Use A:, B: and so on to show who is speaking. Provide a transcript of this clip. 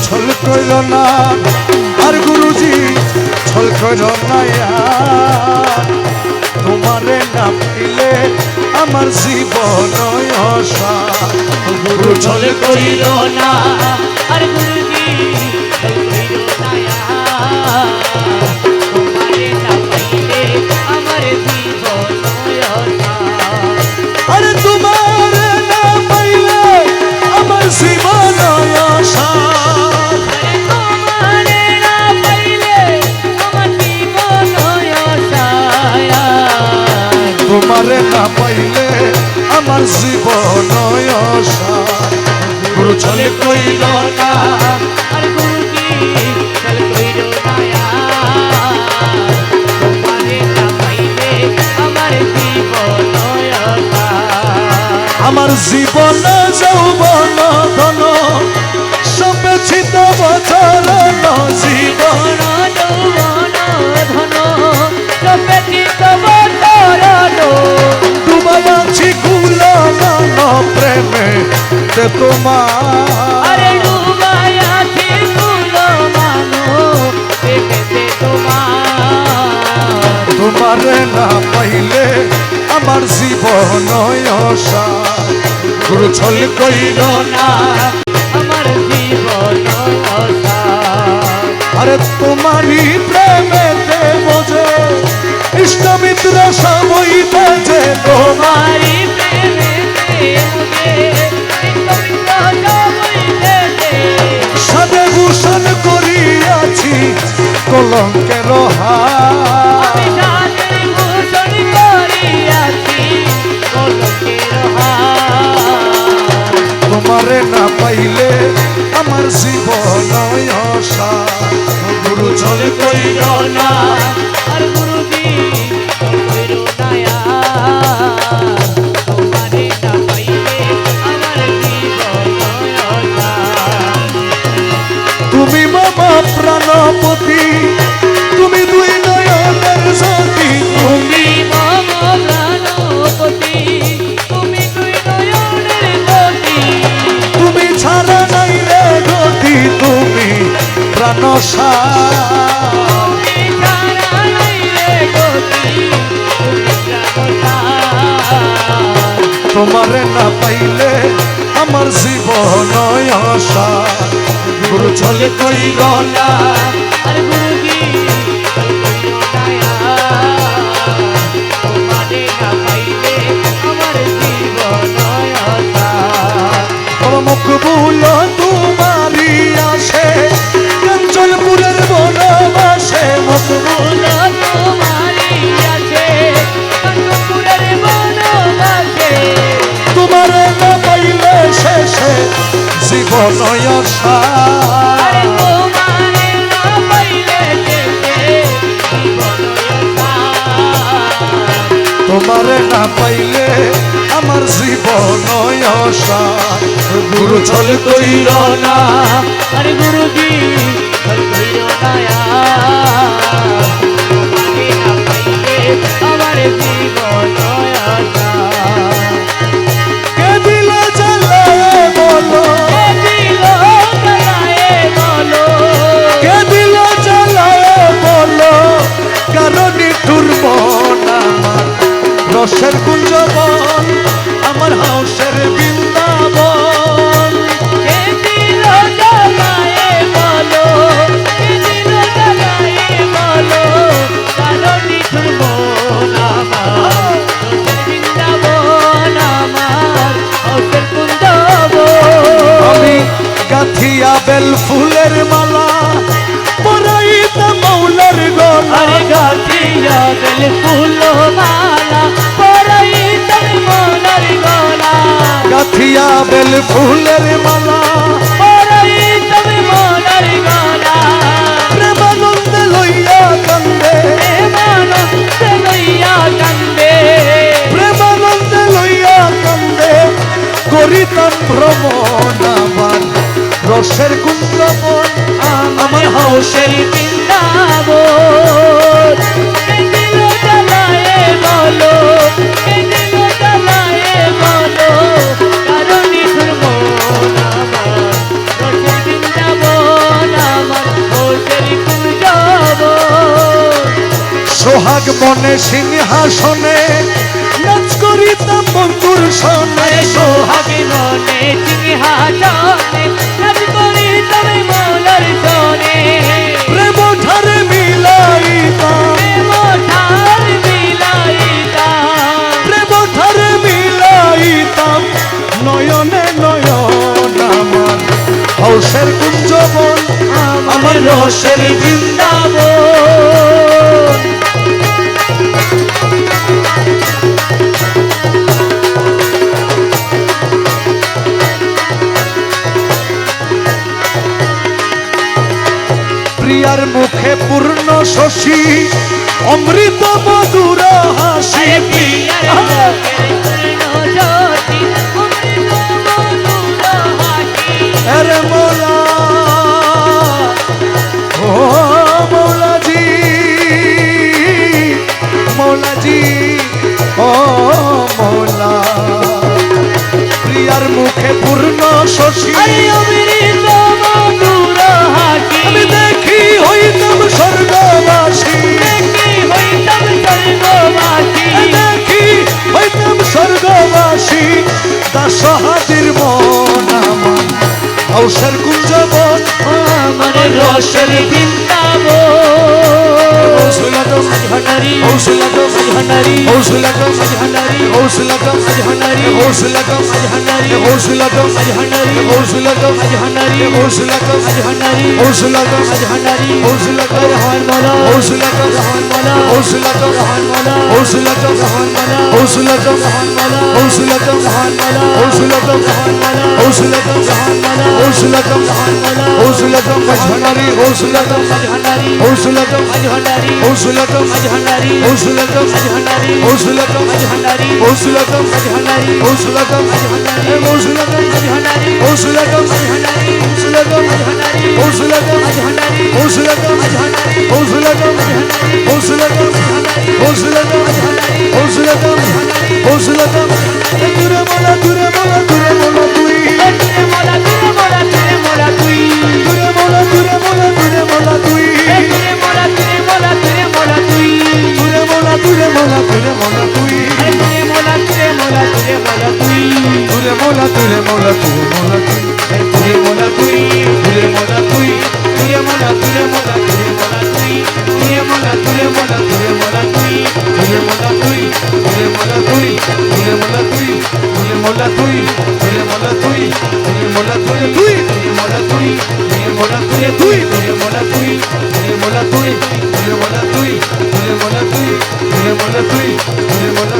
A: ছল কইল না আর গুরুজি ছল কইল না তোমারে না পাইলে আমার জীবন অসার
B: গুরু ছল কইল না আর গুরুজি ছল কইল না তোমারে না পাইলে আমার জীবন অসার
A: আরে তোমারে না পাইলে আমার জীবন অসার
B: তোমারে না পাইলে আমার জীবন অসার
A: তোমারে না পাইলে আমার জীবন অসার গুরু ছলে কইল না
B: আর গুরুজি ছল কইল না তোমারে না পাইলে আমার জীবন অসার
A: আমার জীবন যৌবন ধন সবে ছিত বছর জীবন ডুবাই আছি কুল মন প্রেমে তে তোমার তোমারে না পাইলে আমার জীবন অসার গুরু ছল কইল না
B: আমার জীবন
A: আরে তোমারই প্রেমেতে বোঝে ইষ্ট মিত্র সবই বাজে
B: তোমারি প্রেমেতে
A: সাদে ভূষণ করিয়াছি কলঙ্কের হার তোমারে না পাইলে আমার জীবন অসার গুরু ছল কইল না
B: আর গুরুজি কইল না তোমারে না পাইলে আমার জীবন
A: তুমি মামা প্রাণপতি তুমি দুই নয়নের জ্যোতি
B: তুমি মম প্রাণপতি তুমি দুই নয়নের জ্যোতি
A: তুমি ছাড়া নাই রে গতি তুমি প্রাণসার
B: তুমি ছাড়া নাই রে গতি তুমি প্রাণসার
A: তোমারে না পাইলে আমার জীবন অসার গুরু ছলে কইল না
B: আর গুরুজি কইল না তোমারে না পাইলে আমার জীবন অসার
A: মুখ ভুল তোমারি আসে কাঞ্চনপুরের বনবাসে মুখ
B: ভুল তোমারি আছে কাঞ্চনপুরের বনবাসে
A: তোমারে না পাইলে শেষে জীবন অসার
B: আরে তোমারে না পাইলে শেষে জীবন অসার
A: তোমারে না পাইলে আমার জীবন অসার গুরু ছল কইল না
B: আর গুরুজি ছল কইল না তোমারে না পাইলে আমার জীবন অসার
A: কে দিল জ্বালায় বলো
B: কে দিল জ্বালায়ে বলো
A: কে দিল জ্বালায় বলো কারণ টুরবন আমার রসের কুঞ্জবন আমার হাউসের বৃন্দাবন
B: কে দিল জ্বালায়ে বলো কে দিল জ্বালায়ে বলো কারণ নিঠুর মন আমার রসের বৃন্দাবন আমার হৌসের কুঞ্জবন
A: আমি গাথিয়া বেল ফুলের মালা পরাইতা মৌলার গলা
B: আরে গাছিয়া বেল ফুল মালা পরাই তুমি মনার গলা
A: গাথিয়া বেল ফুলের মালা
B: পরাই তুমি মনার গলা
A: প্রেমানন্দে লইয়া কান্দে
B: প্রেমানন্দে লইয়া কান্দে
A: প্রেমানন্দে লইয়া কান্দে করিতাম ভ্রমণ আমার রসের কুঞ্জবন
B: আমার হৌসের বৃন্দাবন কে দিল জ্বালায়ে বলো কে দিল জ্বালায়ে বলো কারণ নিঠুর মন আমার রসের বৃন্দাবন
A: সোহাগনে সিংহাসনে নাচ করিতাম বন্ধুর সনে
B: সোহাগে মনে সিংহাসনে নাচ করি তবে মলার সনে
A: প্রেম ঠারে মিলাইতাম
B: মোঠার বিলাইতা
A: প্রেম ঠারে মিলাইতাম নয়নে নয়ন আমার হৌসের কুঞ্জবন
B: আমার রসের বৃন্দাবন
A: প্রিয়ার মুখে পূর্ণ শশী অমৃত মধুর হাসি
B: প্রিয়ার মুখের পূর্ণ জ্যোতি অমৃত মধুর হাসি
A: আরে মোলা ও মৌলাজি মৌলাজি ও মৌলা প্রিয়ার মুখে পূর্ণ শশী
B: আরে অমৃত মধুর হাসি
A: আমি দেখি হইতাম স্বর্গবাসী
B: দেখি হইতাম স্বর্গবাসী
A: দেখি হইতাম স্বর্গবাসী দাসহাতির মন আমার হৌসের কুঞ্জবন
B: আমার রসের বৃন্দাবন
A: হৌসলাটম
B: ঝনারি
A: হৌসলাটম
B: ঝনারি
A: হৌসলাটম
B: ঝনারি
A: হৌসলাটম
B: ঝনারি
A: হৌসলাটম
B: ঝনারি
A: হৌসলাটম
B: ঝনারি
A: হৌসলাটম
B: ঝনারি
A: হৌসলাটম
B: ঝনারি
A: হৌসলাটম
B: ঝনারি
A: হৌসলাটম
B: রহমান মালা
A: হৌসলাটম
B: রহমান মালা
A: হৌসলাটম
B: রহমান মালা
A: হৌসলাটম
B: রহমান মালা
A: হৌসলাটম
B: রহমান মালা
A: হৌসলাটম
B: রহমান মালা
A: হৌসলাটম
B: রহমান মালা
A: হৌসলাটম
B: রহমান মালা
A: হৌসলাটম
B: রহমান মালা
A: হৌসলাটম ঝনারি হৌসলাটম
B: ঝনারি
A: হৌসলাটম
B: ঝনারি
A: হৌসলাটম
B: ঝনারি
A: হৌসলাটম
B: ঝনারি
A: হৌসলাটম
B: ঝনারি
A: হৌসলাটম
B: ঝনারি
A: হৌসলাটম
B: ঝনারি
A: হৌসলাটম
B: ঝনারি
A: হৌসলাটম
B: ঝনারি
A: হৌসলাটম
B: ঝনারি
A: হৌসলাটম
B: ঝনারি
A: হৌসলাটম
B: ঝনারি
A: হৌসলাটম হৌসলাটম হৌসলাটম হৌসলাটম হৌসলাটম দূরে মোলা দূরে মোলা দূরে মোলা তুই
B: তুরে মোলা তুরে মোলা তুরে মোলা তুই
A: দূরে মোলা দূরে মোলা দূরে মোলা তুই
B: তুরে মোলা তুরে মোলা তুরে মোলা তুই
A: দূরে মোলা দূরে মোলা দূরে মোলা তুই
B: তুরে মোলা তুরে মোলা তুরে মোলা তুই
A: দূরে মোলা দূরে মোলা দূরে মোলা তুই
B: তুরে মোলা তুই তুরে মোলা তুই তুরে মোলা তুরে মোলা তুরে মোলা তুই তুরে মোলা তুরে মোলা তুরে মোলা তুই
A: দূরে মোলা তুই দূরে মোলা তুই দূরে মোলা তুই দূরে মোলা তুই দূরে মোলা তুই দূরে মোলা তুই তুই দূরে মোলা তুই দূরে মোলা তুই তুই দূরে মোলা তুই দূরে মোলা তুই দূরে মোলা তুই দূরে মোলা তুই দূরে মোলা তুই দূরে মোলা